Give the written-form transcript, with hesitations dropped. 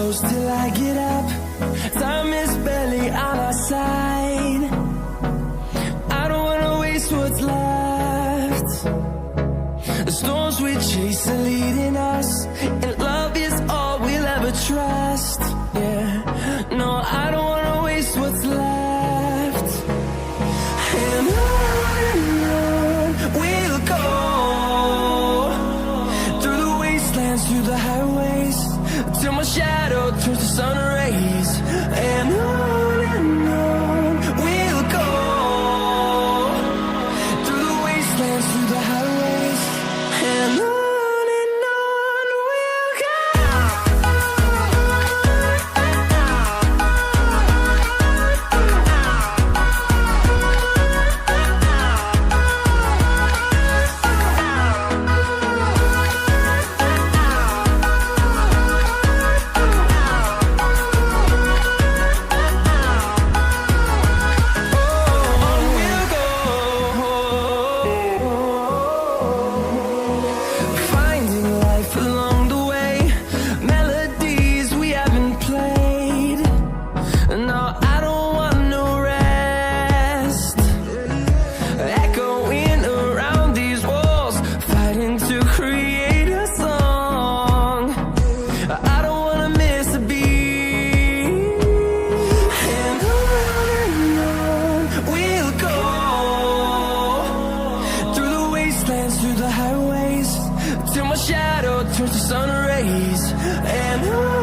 close till I get up. Time is barely on our side. I don't wanna waste what's left. The storms we chase are leading us, and love is all we'll ever trust. Yeah, no, I don't wanna waste what's left. And on we'll go, through the wastelands, through the highways, till my shadow turns to sun rays. And on we'll go, through the wastelands, through the highways, and on we'll go. Finding life along the way, melodies we haven't played. No, I don't want no rest. Echoing around these walls, fighting to create a song. I don't wanna miss a beat. And on we'll go, through the wastelands, through the highways, till my shadow turns to sun rays. And on